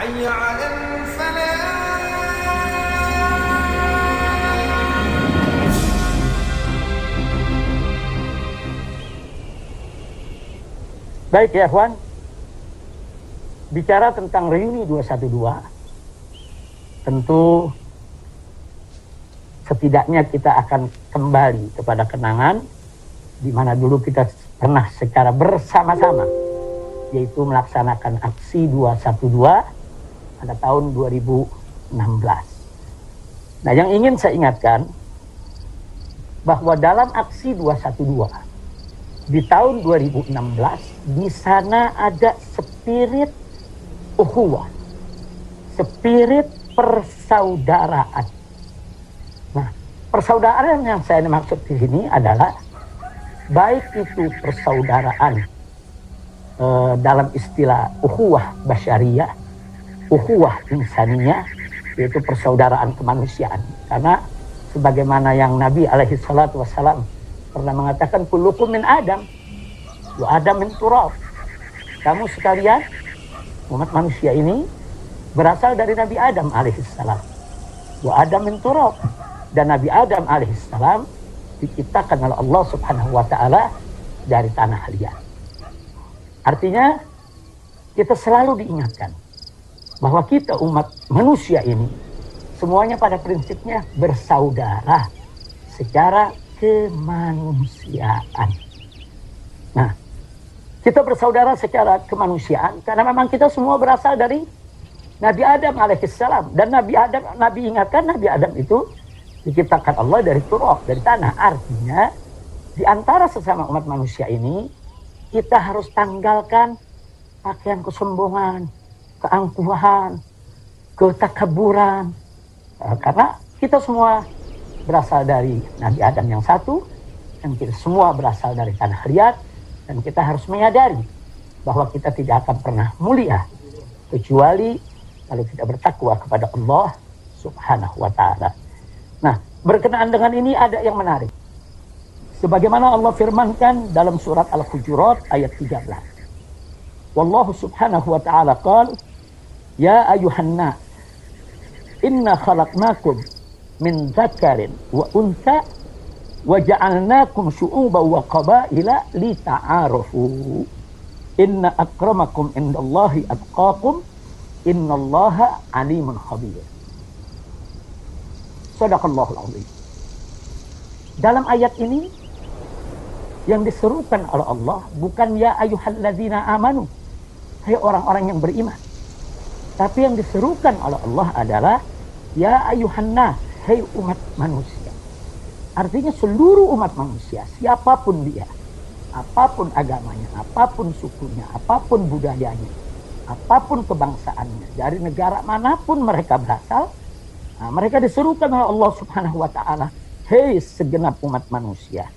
حي على الفلاح. Baik ya Ikhwan, bicara tentang reuni 212, tentu setidaknya kita akan kembali kepada kenangan di mana dulu kita pernah secara bersama-sama, yaitu melaksanakan aksi 212 pada tahun 2016. Nah, yang ingin saya ingatkan bahwa dalam aksi 212 di tahun 2016 di sana ada spirit ukhuwah, spirit persaudaraan. Nah, persaudaraan yang saya maksud di sini adalah baik itu persaudaraan dalam istilah ukhuwah basyariyah, ukhuwah insaniyah, yaitu persaudaraan kemanusiaan. Karena sebagaimana yang Nabi alaihi salatu wassalam pernah mengatakan, kullukum min Adam wa Adam min turab. Kamu sekalian umat manusia ini berasal dari Nabi Adam alaihissalam, wa Adam min turab, dan Nabi Adam alaihissalam diciptakan oleh Allah subhanahu wa ta'ala dari tanah liat. Artinya kita selalu diingatkan bahwa kita umat manusia ini semuanya pada prinsipnya bersaudara secara kemanusiaan. Nah, kita bersaudara secara kemanusiaan karena memang kita semua berasal dari Nabi Adam alaihissalam. Dan Nabi ingatkan, Nabi Adam itu diciptakan Allah dari turab, dari tanah. Artinya di antara sesama umat manusia ini kita harus tanggalkan pakaian kesombongan, keangkuhan, ketakaburan, karena kita semua berasal dari Nabi Adam yang satu, dan kita semua berasal dari tanah liat, dan kita harus menyadari bahwa kita tidak akan pernah mulia kecuali kalau kita bertakwa kepada Allah subhanahu wa ta'ala. Nah, berkenaan dengan ini ada yang menarik. Sebagaimana Allah firmankan dalam surat Al-Hujurat ayat 13. Wallahu subhanahu wa ta'ala qala, ya ayuhan nas, inna khalaqnakum min dzakarin wa untha wa ja'alnakum syu'uban wa qabaila lita'arafu inna akramakum indallahi atqakum innallaha alimun khabir. Shadaqallahul azim. Dalam ayat ini yang diserukan oleh Allah bukan ya ayyuhalladzina amanu, hai orang-orang yang beriman, tapi yang diserukan oleh Allah adalah ya ayyuhan nas, hai umat manusia. Artinya seluruh umat manusia, siapapun dia, apapun agamanya, apapun sukunya, apapun budayanya, apapun kebangsaannya, dari negara manapun mereka berasal, nah, mereka diserukan oleh Allah subhanahu wa ta'ala, hei segenap umat manusia,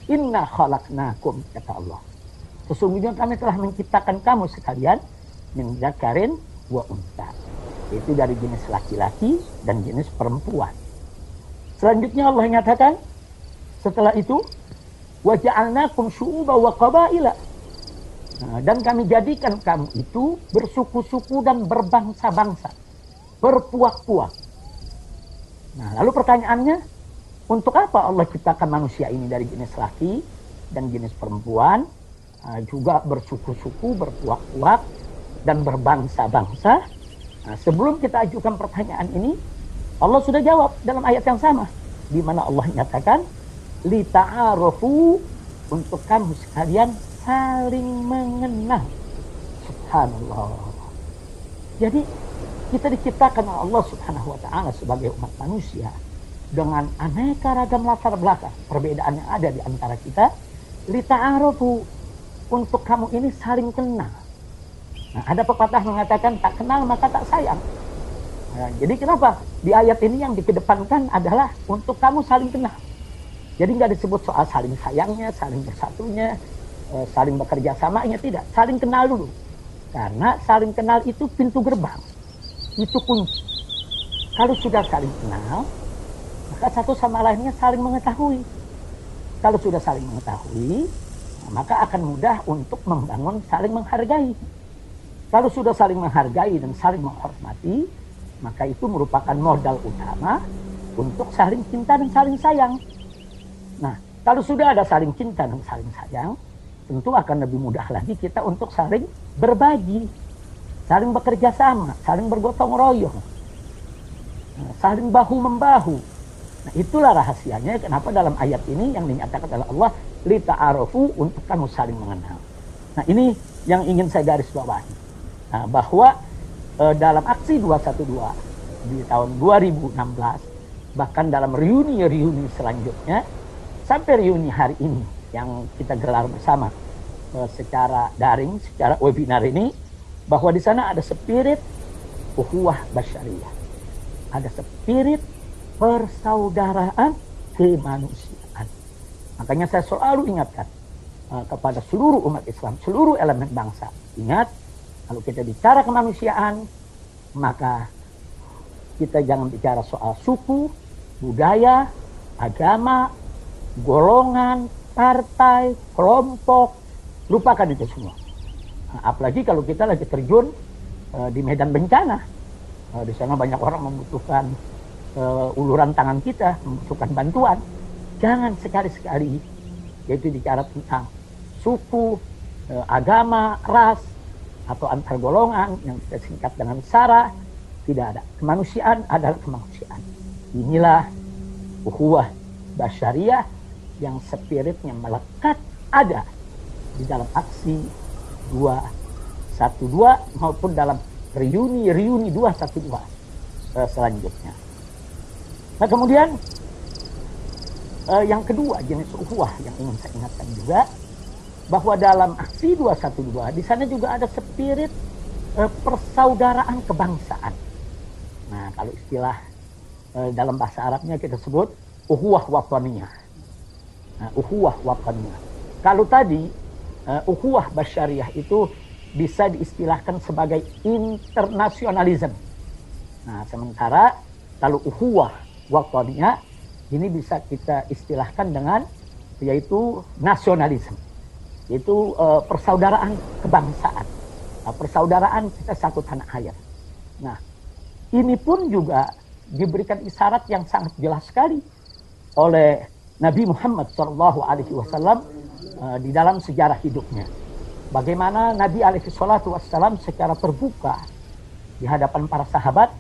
inna khalaqnakum, kata Allah, sesungguhnya kami telah menciptakan kamu sekalian min dzakarin wa untha, itu dari jenis laki-laki dan jenis perempuan. Selanjutnya Allah nyatakan setelah itu, wa ja'alnakum syu'uban wa qabaila, nah, dan kami jadikan kamu itu bersuku-suku dan berbangsa-bangsa, berpuak-puak. Nah, lalu pertanyaannya, untuk apa Allah ciptakan manusia ini dari jenis laki dan jenis perempuan, juga bersuku-suku, berpuak-puak, dan berbangsa-bangsa? Nah, sebelum kita ajukan pertanyaan ini, Allah sudah jawab dalam ayat yang sama, di mana Allah nyatakan, li ta'arufu, untuk kamu sekalian saling mengenal. Subhanallah. Jadi kita diciptakan oleh Allah subhanahu wa ta'ala sebagai umat manusia dengan aneka ragam latar belakang, perbedaan yang ada di antara kita. Li ta'arufu, untuk kamu ini saling kenal. Nah, ada pepatah mengatakan tak kenal maka tak sayang. Nah, jadi kenapa di ayat ini yang dikedepankan adalah untuk kamu saling kenal. Jadi nggak disebut soal saling sayangnya, saling bersatunya, saling bekerja samanya, tidak. Saling kenal dulu. Karena saling kenal itu pintu gerbang, itu kunci. Kalau sudah saling kenal, maka satu sama lainnya saling mengetahui. Kalau sudah saling mengetahui, maka akan mudah untuk membangun saling menghargai. Kalau sudah saling menghargai dan saling menghormati, maka itu merupakan modal utama untuk saling cinta dan saling sayang. Nah, kalau sudah ada saling cinta dan saling sayang, tentu akan lebih mudah lagi kita untuk saling berbagi, saling bekerja sama, saling bergotong royong, saling bahu-membahu. Nah, itulah rahasianya kenapa dalam ayat ini yang dinyatakan oleh Allah, li ta'arufu, untuk kamu saling mengenal. Nah, ini yang ingin saya garis bawahi. Nah, bahwa dalam aksi 212 di tahun 2016, bahkan dalam reuni-reuni selanjutnya, sampai reuni hari ini yang kita gelar bersama secara daring, secara webinar ini, bahwa di sana ada spirit ukhuwah basyariyah, ada spirit persaudaraan kemanusiaan. Makanya saya selalu ingatkan kepada seluruh umat Islam, seluruh elemen bangsa, ingat, kalau kita bicara kemanusiaan, maka kita jangan bicara soal suku, budaya, agama, golongan, partai, kelompok, lupakan itu semua. Nah, apalagi kalau kita lagi terjun di medan bencana, di sana banyak orang membutuhkan uluran tangan kita, membutuhkan bantuan. Jangan sekali-sekali yaitu bicara tentang suku, agama, ras, atau antar golongan yang kita singkat dengan SARA. Tidak ada. Kemanusiaan adalah kemanusiaan. Inilah ukhuwah basyariyah yang spiritnya melekat ada di dalam aksi 212 maupun dalam reuni 212 selanjutnya. Nah, kemudian yang kedua jenis ukhuwah yang ingin saya ingatkan juga, bahwa dalam aksi 212 di sana juga ada spirit persaudaraan kebangsaan. Nah, kalau istilah dalam bahasa Arabnya kita sebut ukhuwah wataniyah. Nah, ukhuwah wataniyah. Kalau tadi ukhuwah basyariyah itu bisa diistilahkan sebagai internasionalisme. Nah, sementara kalau ukhuwah wataniyah ini bisa kita istilahkan dengan yaitu nasionalisme. Itu persaudaraan kebangsaan, persaudaraan kita satu tanah air. Nah, ini pun juga diberikan isyarat yang sangat jelas sekali oleh Nabi Muhammad SAW di dalam sejarah hidupnya. Bagaimana Nabi SAW secara terbuka di hadapan para sahabat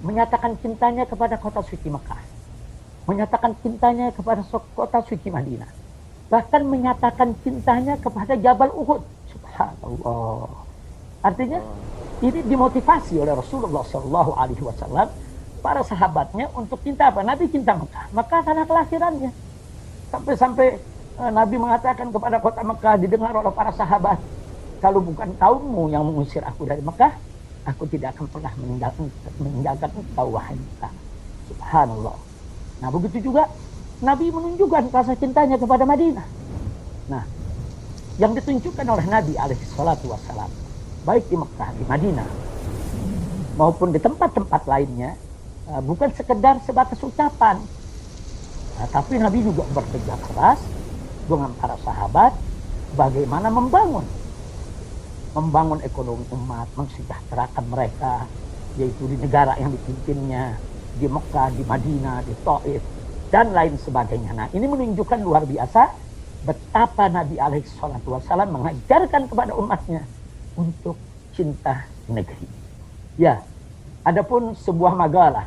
menyatakan cintanya kepada kota suci Mekah, menyatakan cintanya kepada kota suci Madinah, bahkan menyatakan cintanya kepada Jabal Uhud. Subhanallah. Artinya ini dimotivasi oleh Rasulullah SAW para sahabatnya untuk cinta apa? Nabi cinta Mekah, Mekah tanah kelahirannya. Sampai Nabi mengatakan kepada kota Mekah, didengar oleh para sahabat, kalau bukan kaummu yang mengusir aku dari Mekah, aku tidak akan pernah meninggalkan engkau, wahai Mekah. Subhanallah. Nah, begitu juga Nabi menunjukkan rasa cintanya kepada Madinah. Nah, yang ditunjukkan oleh Nabi SAW, baik di Mekah, di Madinah, maupun di tempat-tempat lainnya, bukan sekedar sebatas ucapan. Nah, tapi Nabi juga bekerja keras dengan para sahabat, bagaimana membangun ekonomi umat, mensejahterakan mereka, yaitu di negara yang dipimpinnya, di Mekah, di Madinah, di Taif, dan lain sebagainya. Nah, ini menunjukkan luar biasa betapa Nabi SAW mengajarkan kepada umatnya untuk cinta negeri. Ya, adapun sebuah makalah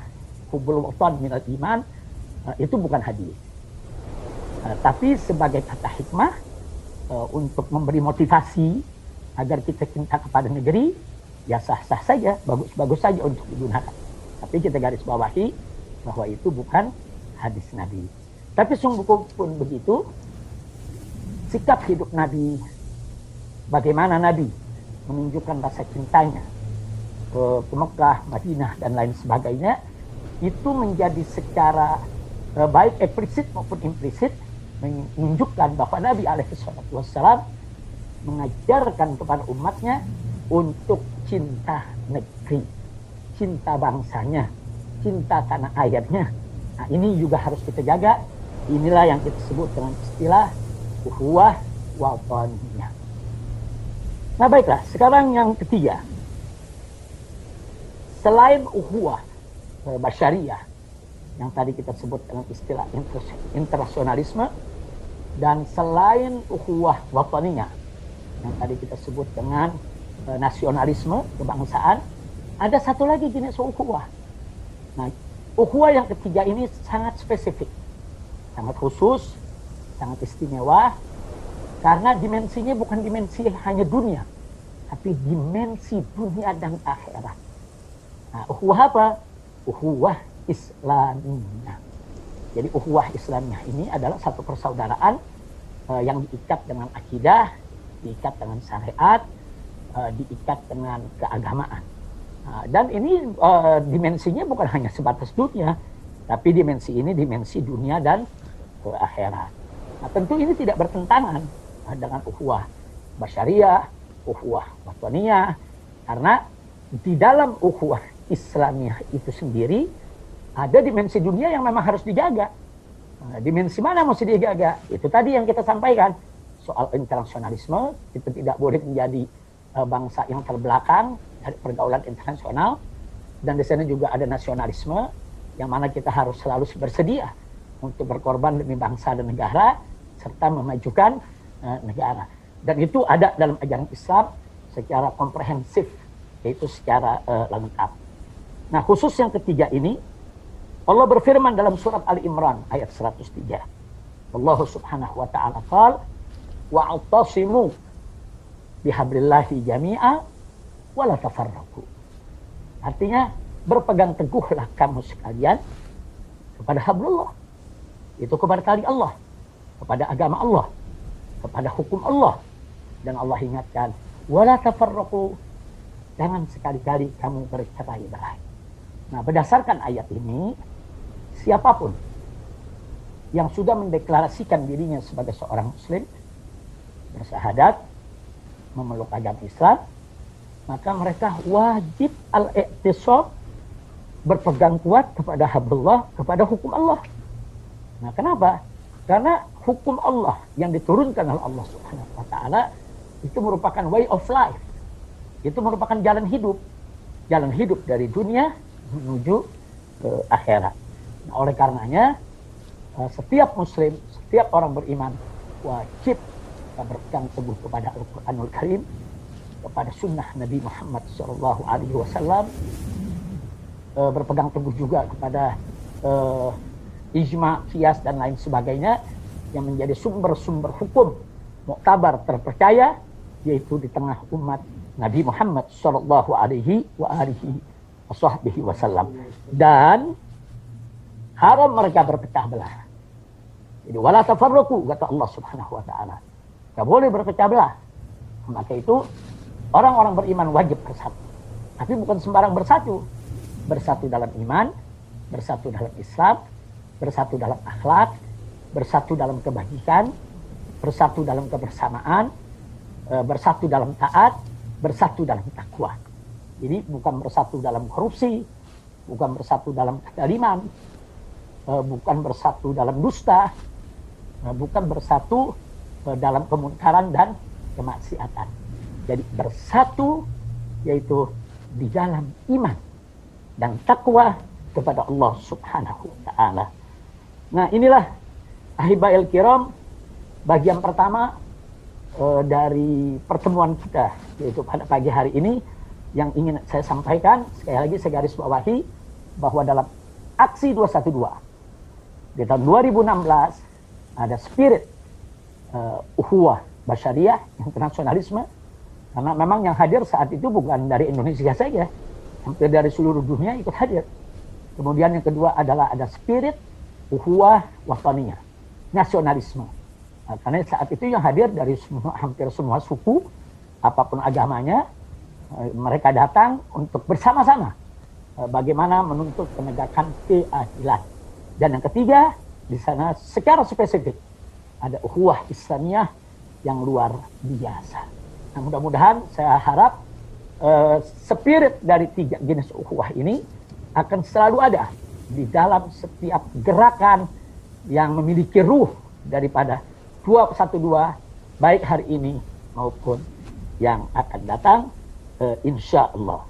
hubbul watan minal iman, itu bukan hadis, tapi sebagai kata hikmah untuk memberi motivasi agar kita cinta kepada negeri, ya sah-sah saja, bagus-bagus saja untuk digunakan. Tapi kita garis bawahi bahwa itu bukan hadis Nabi. Tapi sungguh pun begitu, sikap hidup Nabi, bagaimana Nabi menunjukkan rasa cintanya ke Mekah, Madinah, dan lain sebagainya, itu menjadi secara baik eksplisit maupun implisit menunjukkan bahwa Nabi SAW mengajarkan kepada umatnya untuk cinta negeri, cinta bangsanya, cinta tanah airnya. Nah, ini juga harus kita jaga. Inilah yang kita sebut dengan istilah ukhuwah wataniyah. Nah, baiklah, sekarang yang ketiga, selain ukhuwah basyariah yang tadi kita sebut dengan istilah internasionalisme, dan selain ukhuwah wataniyah yang tadi kita sebut dengan nasionalisme kebangsaan, ada satu lagi jenis ukhuwah. Nah, ukhuwah yang ketiga ini sangat spesifik, sangat khusus, sangat istimewa, karena dimensinya bukan dimensi hanya dunia, tapi dimensi dunia dan akhirat. Nah, ukhuwah apa? Ukhuwah Islamiyah. Jadi ukhuwah Islamiyah ini adalah satu persaudaraan yang diikat dengan akidah, diikat dengan syariat, diikat dengan keagamaan. Dan ini dimensinya bukan hanya sebatas dunia, tapi dimensi ini dimensi dunia dan akhirat. Nah, tentu ini tidak bertentangan dengan ukhuwah basyariah, ukhuwah wataniyah, karena di dalam ukhuwah Islamiyah itu sendiri ada dimensi dunia yang memang harus dijaga. Nah, dimensi mana mesti dijaga? Itu tadi yang kita sampaikan. Soal internasionalisme, itu tidak boleh menjadi bangsa yang terbelakang dari pergaulan internasional. Dan di sana juga ada nasionalisme, yang mana kita harus selalu bersedia untuk berkorban demi bangsa dan negara, serta memajukan negara. Dan itu ada dalam ajaran Islam secara komprehensif, yaitu secara lengkap. Nah, khusus yang ketiga ini, Allah berfirman dalam surat Ali Imran ayat 103. Allah subhanahu wa ta'ala qala wa'tasimu bihablillahi jami'a wa la tafarraqu. Artinya, berpegang teguhlah kamu sekalian kepada hablullah. Itu kepada tali Allah, kepada agama Allah, kepada hukum Allah. Dan Allah ingatkan, wa la tafarraqu, jangan sekali-kali kamu bercerai-berai. Nah, berdasarkan ayat ini, siapapun yang sudah mendeklarasikan dirinya sebagai seorang muslim, bersyahadat, memeluk agama Islam, maka mereka wajib al-i'tisam, berpegang kuat kepada hablullah, kepada hukum Allah. Nah, kenapa? Karena hukum Allah yang diturunkan oleh Allah Subhanahu wa taala itu merupakan way of life. Itu merupakan jalan hidup. Jalan hidup dari dunia menuju ke akhirat. Nah, oleh karenanya setiap muslim, setiap orang beriman wajib berpegang teguh kepada Al-Quranul Karim, kepada sunnah Nabi Muhammad SAW, berpegang teguh juga kepada ijma, qiyas dan lain sebagainya yang menjadi sumber-sumber hukum muktabar terpercaya, yaitu di tengah umat Nabi Muhammad SAW. Dan haram mereka berpecah belah. Jadi wala tafarraqu, kata Allah Subhanahu wa taala. Enggak boleh berpecah belah. Maka itu orang-orang beriman wajib bersatu. Tapi bukan sembarang bersatu. Bersatu dalam iman, bersatu dalam Islam, bersatu dalam akhlak, bersatu dalam kebajikan, bersatu dalam kebersamaan, bersatu dalam taat, bersatu dalam takwa. Jadi bukan bersatu dalam korupsi, bukan bersatu dalam kezaliman, bukan bersatu dalam dusta, bukan bersatu dalam kemunkaran dan kemaksiatan. Jadi bersatu yaitu di dalam iman dan takwa kepada Allah Subhanahu wa taala. Nah, inilah ahibahil kiram, bagian pertama dari pertemuan kita, yaitu pada pagi hari ini, yang ingin saya sampaikan. Sekali lagi saya garis bawahi bahwa dalam aksi 212 di tahun 2016 ada spirit ukhuwah basyariah, internasionalisme, karena memang yang hadir saat itu bukan dari Indonesia saja, hampir dari seluruh dunia ikut hadir. Kemudian yang kedua adalah ada spirit ukhuwah wataniyah, nasionalisme. Nah, karena saat itu yang hadir dari hampir semua suku, apapun agamanya, mereka datang untuk bersama-sama bagaimana menuntut penegakan keadilan. Dan yang ketiga, di sana secara spesifik ada ukhuwah Islamiyah yang luar biasa. Nah, mudah-mudahan saya harap spirit dari tiga jenis ukhuwah ini akan selalu ada di dalam setiap gerakan yang memiliki ruh daripada 212, baik hari ini maupun yang akan datang, insya Allah.